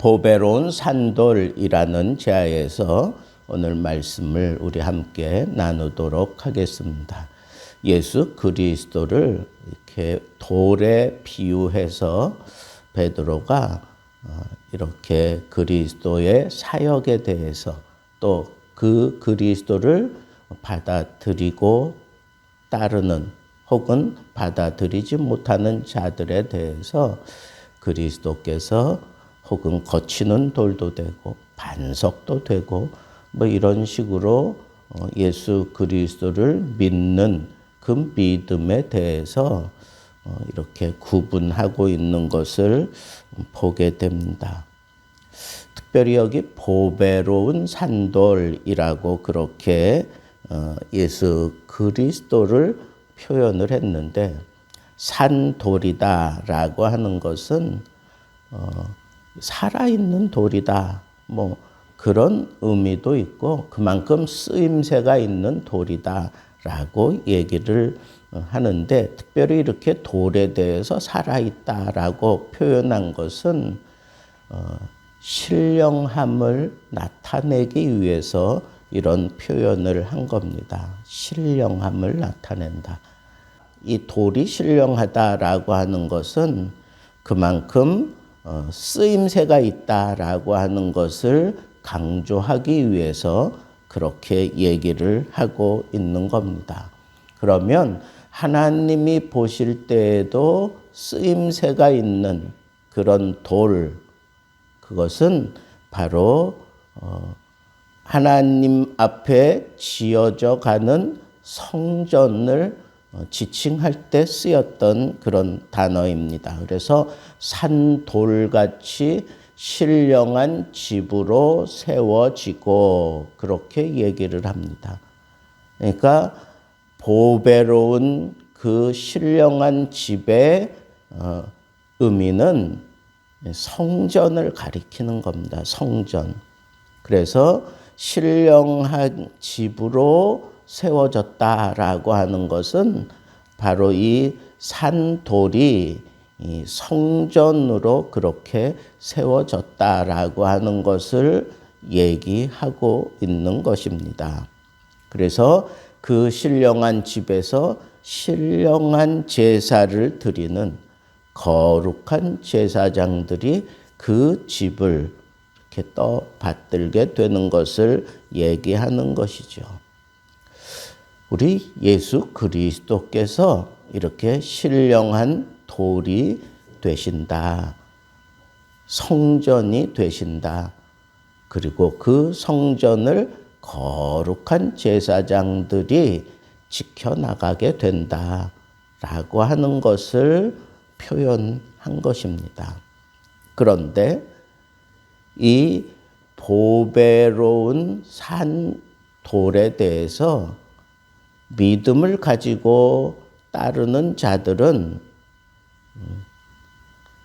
보배로운 산돌이라는 제하에서 오늘 말씀을 우리 함께 나누도록 하겠습니다. 예수 그리스도를 이렇게 돌에 비유해서 베드로가 이렇게 그리스도의 사역에 대해서 또 그 그리스도를 받아들이고 따르는 혹은 받아들이지 못하는 자들에 대해서 그리스도께서 혹은 거치는 돌도 되고 반석도 되고 뭐 이런 식으로 예수 그리스도를 믿는 그 믿음에 대해서 이렇게 구분하고 있는 것을 보게 됩니다. 특별히 여기 보배로운 산돌이라고 그렇게 예수 그리스도를 표현을 했는데 산돌이다라고 하는 것은 살아있는 돌이다. 뭐 그런 의미도 있고 그만큼 쓰임새가 있는 돌이다라고 얘기를 하는데 특별히 이렇게 돌에 대해서 살아있다라고 표현한 것은 신령함을 나타내기 위해서 이런 표현을 한 겁니다. 신령함을 나타낸다. 이 돌이 신령하다라고 하는 것은 그만큼 쓰임새가 있다라고 하는 것을 강조하기 위해서 그렇게 얘기를 하고 있는 겁니다. 그러면 하나님이 보실 때에도 쓰임새가 있는 그런 돌, 그것은 바로 하나님 앞에 지어져 가는 성전을 지칭할 때 쓰였던 그런 단어입니다. 그래서 산돌같이 신령한 집으로 세워지고 그렇게 얘기를 합니다. 그러니까 보배로운 그 신령한 집의 의미는 성전을 가리키는 겁니다. 성전. 그래서 신령한 집으로 세워졌다라고 하는 것은 바로 이 산돌이 이 성전으로 그렇게 세워졌다라고 하는 것을 얘기하고 있는 것입니다. 그래서 그 신령한 집에서 신령한 제사를 드리는 거룩한 제사장들이 그 집을 이렇게 받들게 되는 것을 얘기하는 것이죠. 우리 예수 그리스도께서 이렇게 신령한 돌이 되신다. 성전이 되신다. 그리고 그 성전을 거룩한 제사장들이 지켜나가게 된다라고 하는 것을 표현한 것입니다. 그런데 이 보배로운 산돌에 대해서 믿음을 가지고 따르는 자들은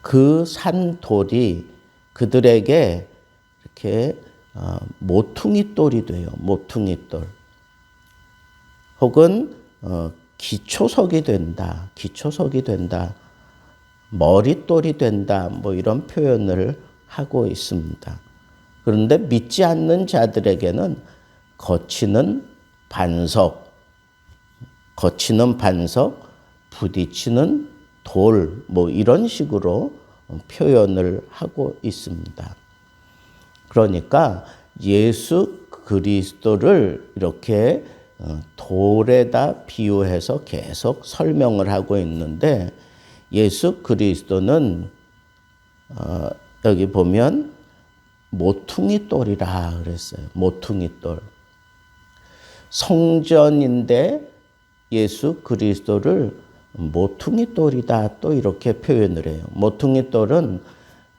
그 산돌이 그들에게 이렇게 모퉁이 돌이 돼요. 모퉁이 돌. 혹은 기초석이 된다. 기초석이 된다. 머릿돌이 된다. 뭐 이런 표현을 하고 있습니다. 그런데 믿지 않는 자들에게는 거치는 반석, 부딪히는 돌, 뭐 이런 식으로 표현을 하고 있습니다. 그러니까 예수 그리스도를 이렇게 돌에다 비유해서 계속 설명을 하고 있는데 예수 그리스도는 여기 보면 모퉁이 돌이라 그랬어요. 모퉁이 돌. 성전인데 예수 그리스도를 모퉁이 돌이다 또 이렇게 표현을 해요. 모퉁이 돌은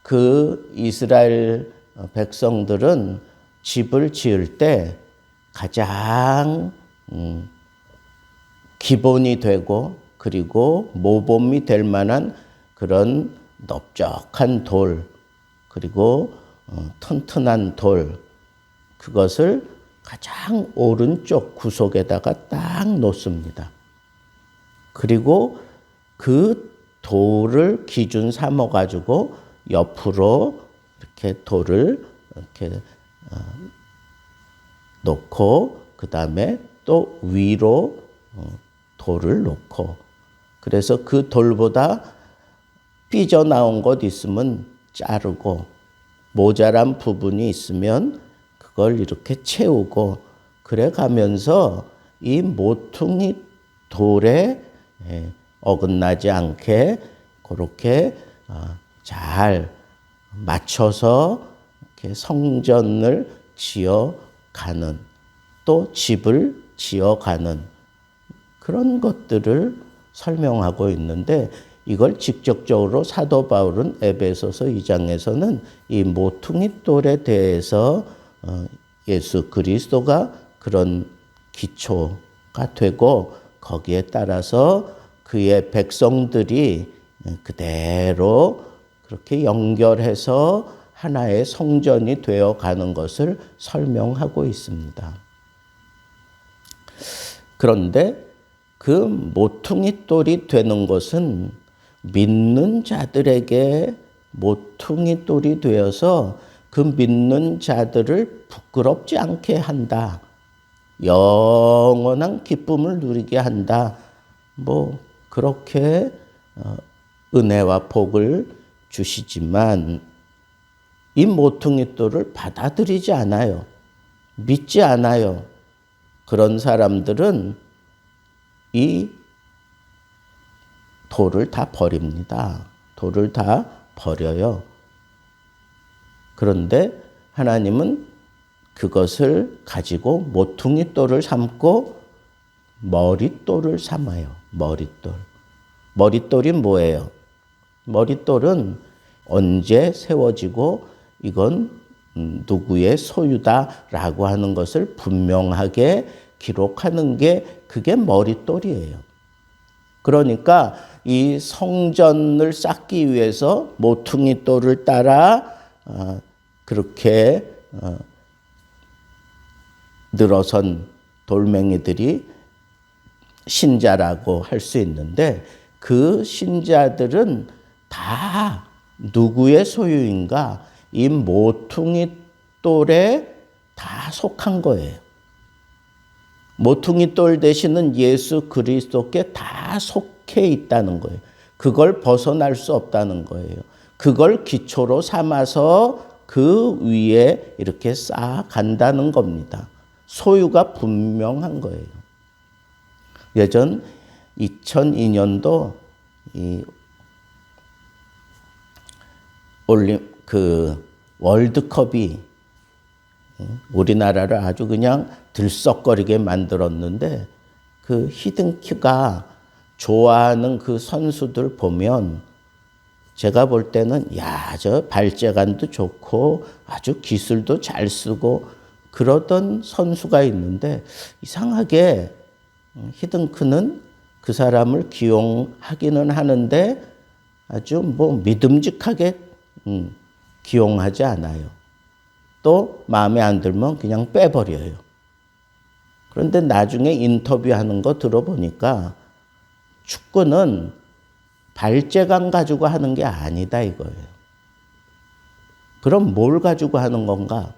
그 이스라엘 백성들은 집을 지을 때 가장 기본이 되고 그리고 모범이 될 만한 그런 넓적한 돌 그리고 튼튼한 돌 그것을 가장 오른쪽 구석에다가 딱 놓습니다. 그리고 그 돌을 기준 삼아 가지고 옆으로 이렇게 돌을 이렇게 놓고 그 다음에 또 위로 돌을 놓고 그래서 그 돌보다 삐져나온 것 있으면 자르고 모자란 부분이 있으면 그걸 이렇게 채우고 그래 가면서 이 모퉁이 돌에 어긋나지 않게 그렇게 잘 맞춰서 이렇게 성전을 지어가는 또 집을 지어가는 그런 것들을 설명하고 있는데 이걸 직접적으로 사도 바울은 에베소서 2장에서는 이 모퉁이 돌에 대해서 예수 그리스도가 그런 기초가 되고 거기에 따라서 그의 백성들이 그대로 그렇게 연결해서 하나의 성전이 되어 가는 것을 설명하고 있습니다. 그런데 그 모퉁이 돌이 되는 것은 믿는 자들에게 모퉁이 돌이 되어서 그 믿는 자들을 부끄럽지 않게 한다. 영원한 기쁨을 누리게 한다. 그렇게 은혜와 복을 주시지만 이 모퉁이 돌을 받아들이지 않아요. 믿지 않아요. 그런 사람들은 이 돌을 다 버립니다. 돌을 다 버려요. 그런데 하나님은 그것을 가지고 모퉁이 돌을 삼고 머릿돌을 삼아요. 머릿돌. 머릿돌이 뭐예요? 머릿돌은 언제 세워지고 이건 누구의 소유다라고 하는 것을 분명하게 기록하는 게 그게 머릿돌이에요. 그러니까 이 성전을 쌓기 위해서 모퉁이 돌을 따라 그렇게 늘어선 돌멩이들이 신자라고 할 수 있는데 그 신자들은 다 누구의 소유인가? 이 모퉁이 돌에 다 속한 거예요. 모퉁이 돌 대신은 예수 그리스도께 다 속해 있다는 거예요. 그걸 벗어날 수 없다는 거예요. 그걸 기초로 삼아서 그 위에 이렇게 쌓아간다는 겁니다. 소유가 분명한 거예요. 예전 2002년도 이 월드컵이 우리나라를 아주 그냥 들썩거리게 만들었는데 그 히든키가 좋아하는 그 선수들 보면 제가 볼 때는 저 발재간도 좋고 아주 기술도 잘 쓰고 그러던 선수가 있는데 이상하게 히든크는 그 사람을 기용하기는 하는데 아주 믿음직하게 기용하지 않아요. 또 마음에 안 들면 그냥 빼버려요. 그런데 나중에 인터뷰하는 거 들어보니까 축구는 발재간 가지고 하는 게 아니다 이거예요. 그럼 뭘 가지고 하는 건가?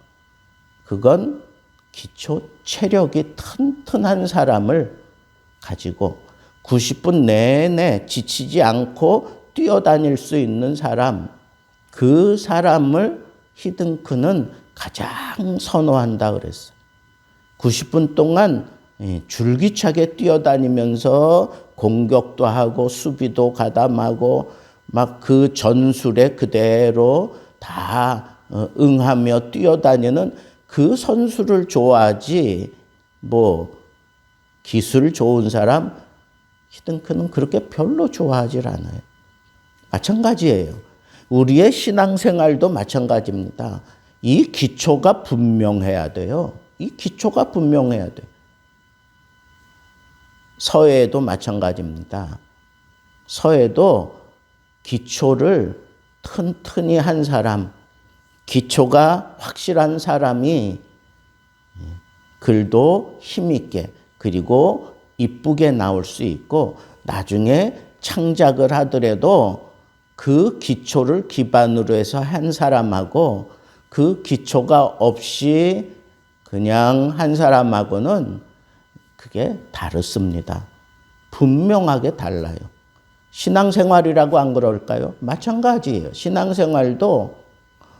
그건 기초 체력이 튼튼한 사람을 가지고 90분 내내 지치지 않고 뛰어다닐 수 있는 사람, 그 사람을 히든크는 가장 선호한다 그랬어요. 90분 동안 줄기차게 뛰어다니면서 공격도 하고 수비도 가담하고 막 그 전술에 그대로 다 응하며 뛰어다니는 그 선수를 좋아하지 기술 좋은 사람 히든크는 그렇게 별로 좋아하질 않아요. 마찬가지예요. 우리의 신앙생활도 마찬가지입니다. 이 기초가 분명해야 돼요. 이 기초가 분명해야 돼요. 서예도 마찬가지입니다. 서예도 기초를 튼튼히 한 사람, 기초가 확실한 사람이 글도 힘있게 그리고 이쁘게 나올 수 있고 나중에 창작을 하더라도 그 기초를 기반으로 해서 한 사람하고 그 기초가 없이 그냥 한 사람하고는 그게 다릅니다. 분명하게 달라요. 신앙생활이라고 안 그럴까요? 마찬가지예요. 신앙생활도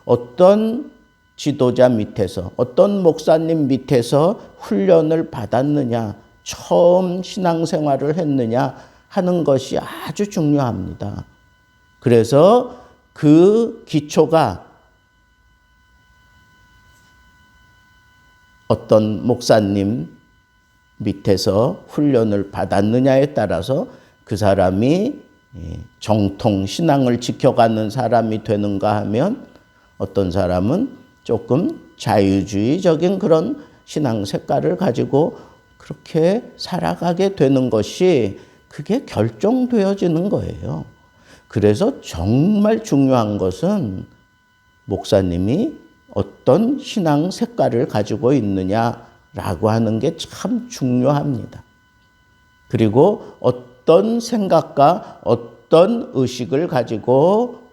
어떤 지도자 밑에서, 어떤 목사님 밑에서 훈련을 받았느냐, 처음 신앙생활을 했느냐 하는 것이 아주 중요합니다. 그래서 그 기초가 어떤 목사님 밑에서 훈련을 받았느냐에 따라서 그 사람이 정통 신앙을 지켜가는 사람이 되는가 하면 어떤 사람은 조금 자유주의적인 그런 신앙 색깔을 가지고 그렇게 살아가게 되는 것이 그게 결정되어지는 거예요. 그래서 정말 중요한 것은 목사님이 어떤 신앙 색깔을 가지고 있느냐라고 하는 게 참 중요합니다. 그리고 어떤 생각과 어떤 의식을 가지고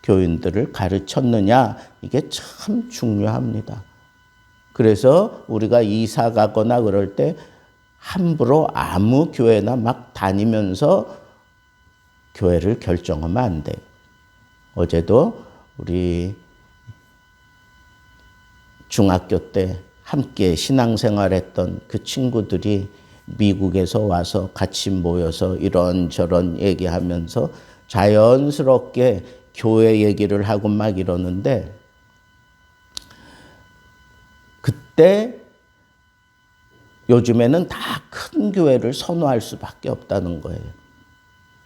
교인들을 가르쳤느냐, 이게 참 중요합니다. 그래서 우리가 이사 가거나 그럴 때 함부로 아무 교회나 막 다니면서 교회를 결정하면 안 돼요. 어제도 우리 중학교 때 함께 신앙생활했던 그 친구들이 미국에서 와서 같이 모여서 이런저런 얘기하면서 자연스럽게 교회 얘기를 하고 막 이러는데, 그때 요즘에는 다 큰 교회를 선호할 수밖에 없다는 거예요.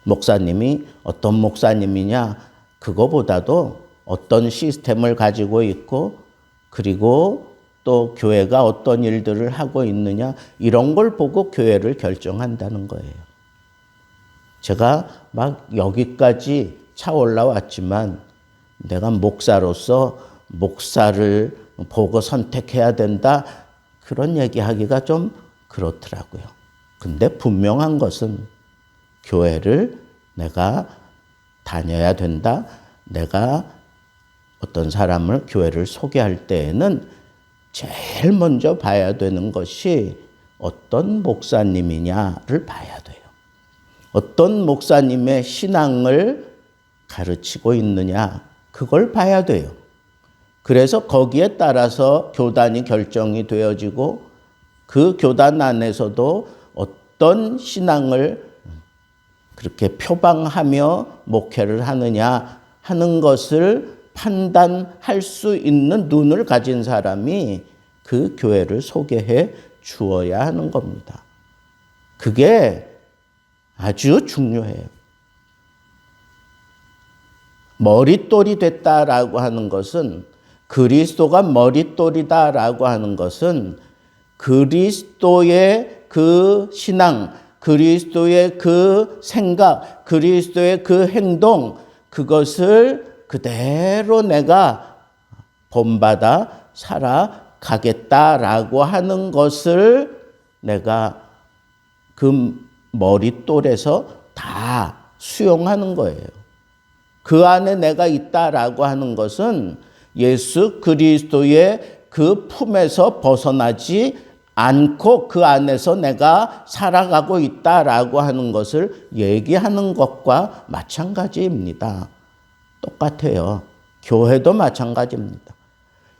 목사님이 어떤 목사님이냐, 그거보다도 어떤 시스템을 가지고 있고, 그리고 또 교회가 어떤 일들을 하고 있느냐, 이런 걸 보고 교회를 결정한다는 거예요. 제가 막 여기까지 차 올라왔지만 내가 목사로서 목사를 보고 선택해야 된다, 그런 얘기하기가 좀 그렇더라고요. 근데 분명한 것은 교회를 내가 다녀야 된다. 내가 어떤 사람을 교회를 소개할 때에는 제일 먼저 봐야 되는 것이 어떤 목사님이냐를 봐야 돼요. 어떤 목사님의 신앙을 가르치고 있느냐, 그걸 봐야 돼요. 그래서 거기에 따라서 교단이 결정이 되어지고, 그 교단 안에서도 어떤 신앙을 그렇게 표방하며 목회를 하느냐 하는 것을 판단할 수 있는 눈을 가진 사람이 그 교회를 소개해 주어야 하는 겁니다. 그게 아주 중요해요. 머릿돌이 됐다라고 하는 것은, 그리스도가 머릿돌이다라고 하는 것은 그리스도의 그 신앙, 그리스도의 그 생각, 그리스도의 그 행동, 그것을 그대로 내가 본받아 살아가겠다라고 하는 것을 내가 그 머릿돌에서 다 수용하는 거예요. 그 안에 내가 있다라고 하는 것은 예수 그리스도의 그 품에서 벗어나지 않고 그 안에서 내가 살아가고 있다라고 하는 것을 얘기하는 것과 마찬가지입니다. 똑같아요. 교회도 마찬가지입니다.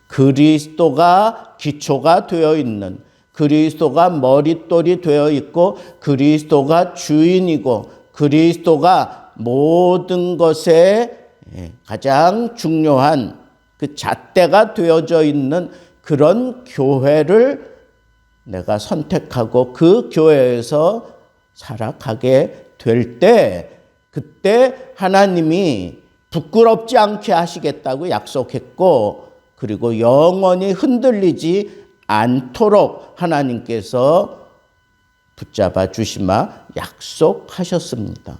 그리스도가 기초가 되어 있는, 그리스도가 머릿돌이 되어 있고, 그리스도가 주인이고, 그리스도가 모든 것에 가장 중요한 그 잣대가 되어져 있는 그런 교회를 내가 선택하고 그 교회에서 살아가게 될 때, 그때 하나님이 부끄럽지 않게 하시겠다고 약속했고, 그리고 영원히 흔들리지 않도록 하나님께서 붙잡아 주시마 약속하셨습니다.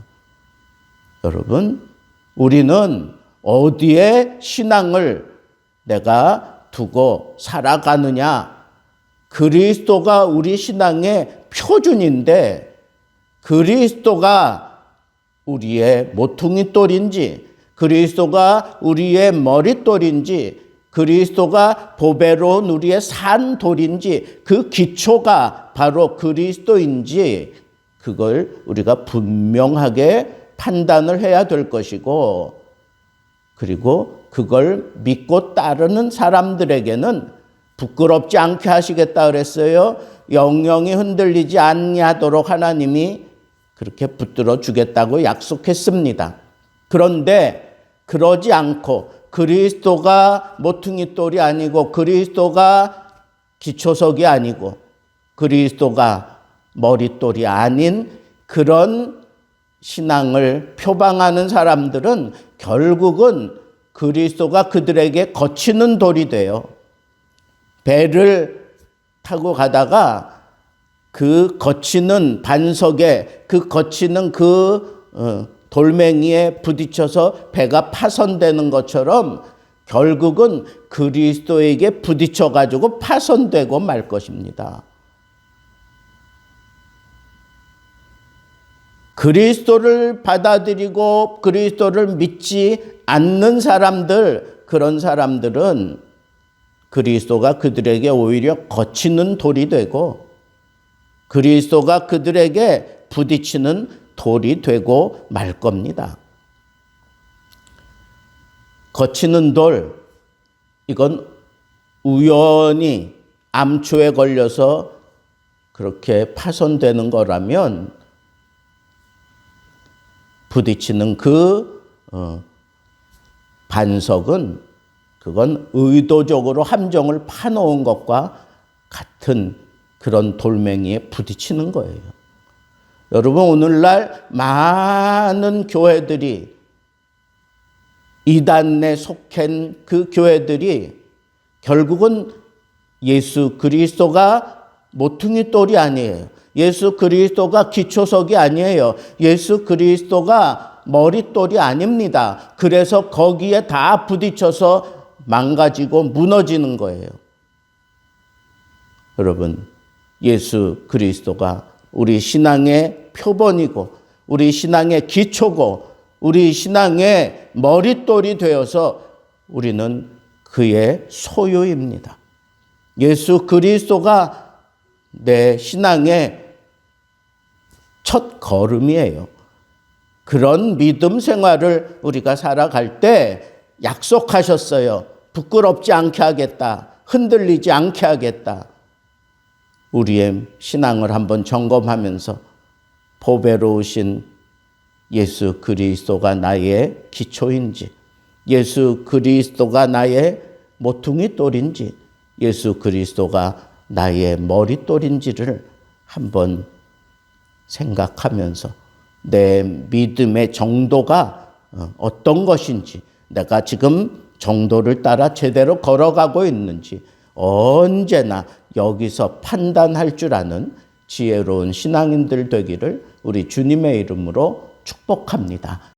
여러분, 우리는 어디에 신앙을 내가 두고 살아가느냐, 그리스도가 우리 신앙의 표준인데, 그리스도가 우리의 모퉁이돌인지, 그리스도가 우리의 머릿돌인지, 그리스도가 보배로운 우리의 산돌인지, 그 기초가 바로 그리스도인지, 그걸 우리가 분명하게 판단을 해야 될 것이고, 그리고 그걸 믿고 따르는 사람들에게는 부끄럽지 않게 하시겠다 그랬어요. 영영이 흔들리지 아니하도록 하나님이 그렇게 붙들어 주겠다고 약속했습니다. 그런데 그러지 않고 그리스도가 모퉁이돌이 아니고, 그리스도가 기초석이 아니고, 그리스도가 머릿돌이 아닌 그런 신앙을 표방하는 사람들은 결국은 그리스도가 그들에게 거치는 돌이 돼요. 배를 타고 가다가 그 거치는 반석에, 그 거치는 돌멩이에 부딪혀서 배가 파손되는 것처럼 결국은 그리스도에게 부딪혀가지고 파손되고 말 것입니다. 그리스도를 받아들이고 그리스도를 믿지 않는 사람들, 그런 사람들은 그리스도가 그들에게 오히려 거치는 돌이 되고, 그리스도가 그들에게 부딪히는 돌이 되고 말 겁니다. 거치는 돌, 이건 우연히 암초에 걸려서 그렇게 파손되는 거라면, 부딪히는 반석은 그건 의도적으로 함정을 파놓은 것과 같은 그런 돌멩이에 부딪히는 거예요. 여러분, 오늘날 많은 교회들이, 이단에 속한 그 교회들이 결국은 예수 그리스도가 모퉁이돌이 아니에요. 예수 그리스도가 기초석이 아니에요. 예수 그리스도가 머릿돌이 아닙니다. 그래서 거기에 다 부딪혀서 망가지고 무너지는 거예요. 여러분, 예수 그리스도가 우리 신앙의 표본이고, 우리 신앙의 기초고, 우리 신앙의 머릿돌이 되어서 우리는 그의 소유입니다. 예수 그리스도가 내 신앙의 첫 걸음이에요. 그런 믿음 생활을 우리가 살아갈 때 약속하셨어요. 부끄럽지 않게 하겠다. 흔들리지 않게 하겠다. 우리의 신앙을 한번 점검하면서 보배로우신 예수 그리스도가 나의 기초인지, 예수 그리스도가 나의 모퉁이돌인지, 예수 그리스도가 나의 머릿돌인지를 한번 생각하면서 내 믿음의 정도가 어떤 것인지, 내가 지금 정도를 따라 제대로 걸어가고 있는지 언제나 여기서 판단할 줄 아는 지혜로운 신앙인들 되기를 우리 주님의 이름으로 축복합니다.